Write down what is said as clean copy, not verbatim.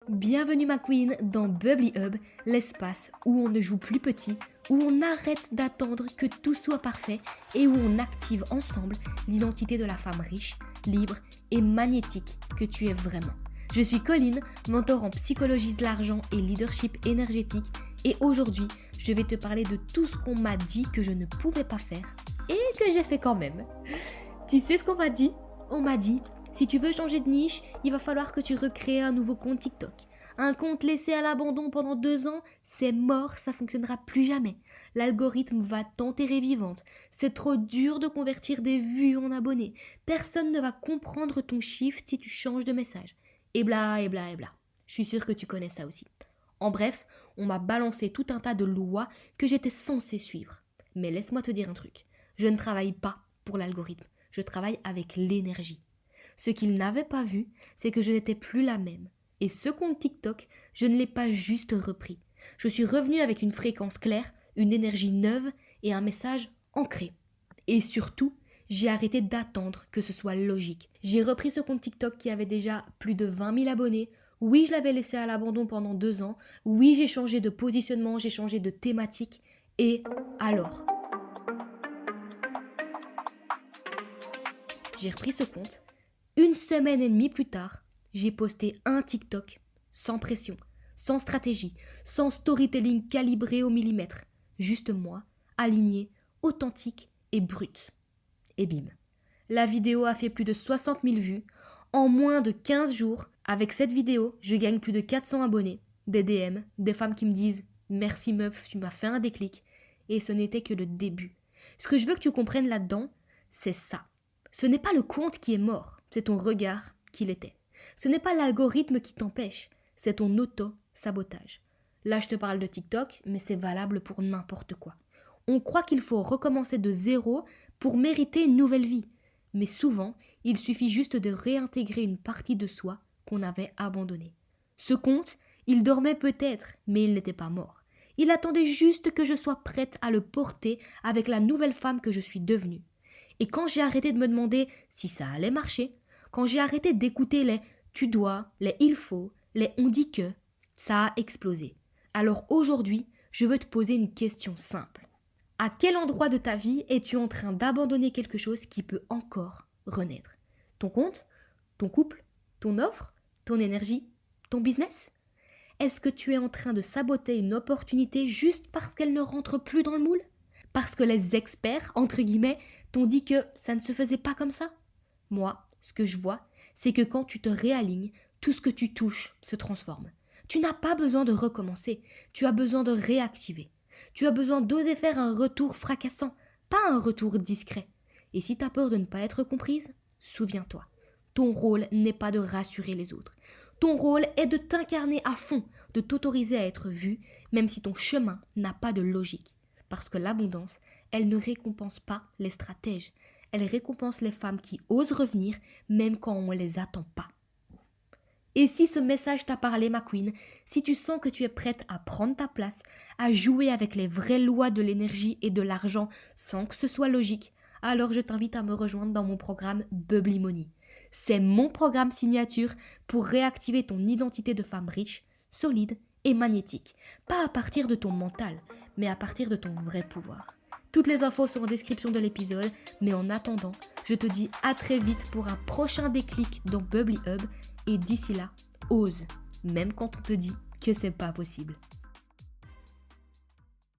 Bienvenue ma queen dans Bubbly Hub, l'espace où on ne joue plus petit, où on arrête d'attendre que tout soit parfait et où on active ensemble l'identité de la femme riche, libre et magnétique que tu es vraiment. Je suis Colline, mentor en psychologie de l'argent et leadership énergétique et aujourd'hui, je vais te parler de tout ce qu'on m'a dit que je ne pouvais pas faire et que j'ai fait quand même. Tu sais ce qu'on m'a dit ? On m'a dit, si tu veux changer de niche, il va falloir que tu recrées un nouveau compte TikTok. Un compte laissé à l'abandon pendant 2 ans, c'est mort, ça fonctionnera plus jamais. L'algorithme va t'enterrer vivante. C'est trop dur de convertir des vues en abonnés. Personne ne va comprendre ton shift si tu changes de message. Et bla, et bla, et bla. Je suis sûre que tu connais ça aussi. En bref, on m'a balancé tout un tas de lois que j'étais censée suivre. Mais laisse-moi te dire un truc. Je ne travaille pas pour l'algorithme. Je travaille avec l'énergie. Ce qu'ils n'avaient pas vu, c'est que je n'étais plus la même. Et ce compte TikTok, je ne l'ai pas juste repris. Je suis revenue avec une fréquence claire, une énergie neuve et un message ancré. Et surtout, j'ai arrêté d'attendre que ce soit logique. J'ai repris ce compte TikTok qui avait déjà plus de 20 000 abonnés. Oui, je l'avais laissé à l'abandon pendant 2 ans. Oui, j'ai changé de positionnement, j'ai changé de thématique. Et alors ? J'ai repris ce compte. 1 semaine et demie plus tard, j'ai posté un TikTok, sans pression, sans stratégie, sans storytelling calibré au millimètre. Juste moi, aligné, authentique et brut. Et bim. La vidéo a fait plus de 60 000 vues. En moins de 15 jours, avec cette vidéo, je gagne plus de 400 abonnés, des DM, des femmes qui me disent « Merci meuf, tu m'as fait un déclic ». Et ce n'était que le début. Ce que je veux que tu comprennes là-dedans, c'est ça. Ce n'est pas le compte qui est mort, c'est ton regard qui l'était. Ce n'est pas l'algorithme qui t'empêche, c'est ton auto-sabotage. Là, je te parle de TikTok, mais c'est valable pour n'importe quoi. On croit qu'il faut recommencer de zéro pour mériter une nouvelle vie. Mais souvent, il suffit juste de réintégrer une partie de soi qu'on avait abandonnée. Ce compte, il dormait peut-être, mais il n'était pas mort. Il attendait juste que je sois prête à le porter avec la nouvelle femme que je suis devenue. Et quand j'ai arrêté de me demander si ça allait marcher, quand j'ai arrêté d'écouter les « tu dois », les « il faut », les « on dit que », ça a explosé. Alors aujourd'hui, je veux te poser une question simple. À quel endroit de ta vie es-tu en train d'abandonner quelque chose qui peut encore renaître ? Ton compte ? Ton couple ? Ton offre ? Ton énergie ? Ton business ? Est-ce que tu es en train de saboter une opportunité juste parce qu'elle ne rentre plus dans le moule ? Parce que les experts, entre guillemets, t'ont dit que ça ne se faisait pas comme ça ? Moi, ce que je vois, c'est que quand tu te réalignes, tout ce que tu touches se transforme. Tu n'as pas besoin de recommencer, tu as besoin de réactiver. Tu as besoin d'oser faire un retour fracassant, pas un retour discret. Et si tu as peur de ne pas être comprise, souviens-toi, ton rôle n'est pas de rassurer les autres. Ton rôle est de t'incarner à fond, de t'autoriser à être vu, même si ton chemin n'a pas de logique. Parce que l'abondance, elle ne récompense pas les stratèges. Elle récompense les femmes qui osent revenir, même quand on ne les attend pas. Et si ce message t'a parlé, ma queen, si tu sens que tu es prête à prendre ta place, à jouer avec les vraies lois de l'énergie et de l'argent sans que ce soit logique, alors je t'invite à me rejoindre dans mon programme Bubbly Money. C'est mon programme signature pour réactiver ton identité de femme riche, solide et magnétique. Pas à partir de ton mental, mais à partir de ton vrai pouvoir. Toutes les infos sont en description de l'épisode, mais en attendant, je te dis à très vite pour un prochain déclic dans Bubbly Hub et d'ici là, ose, même quand on te dit que c'est pas possible.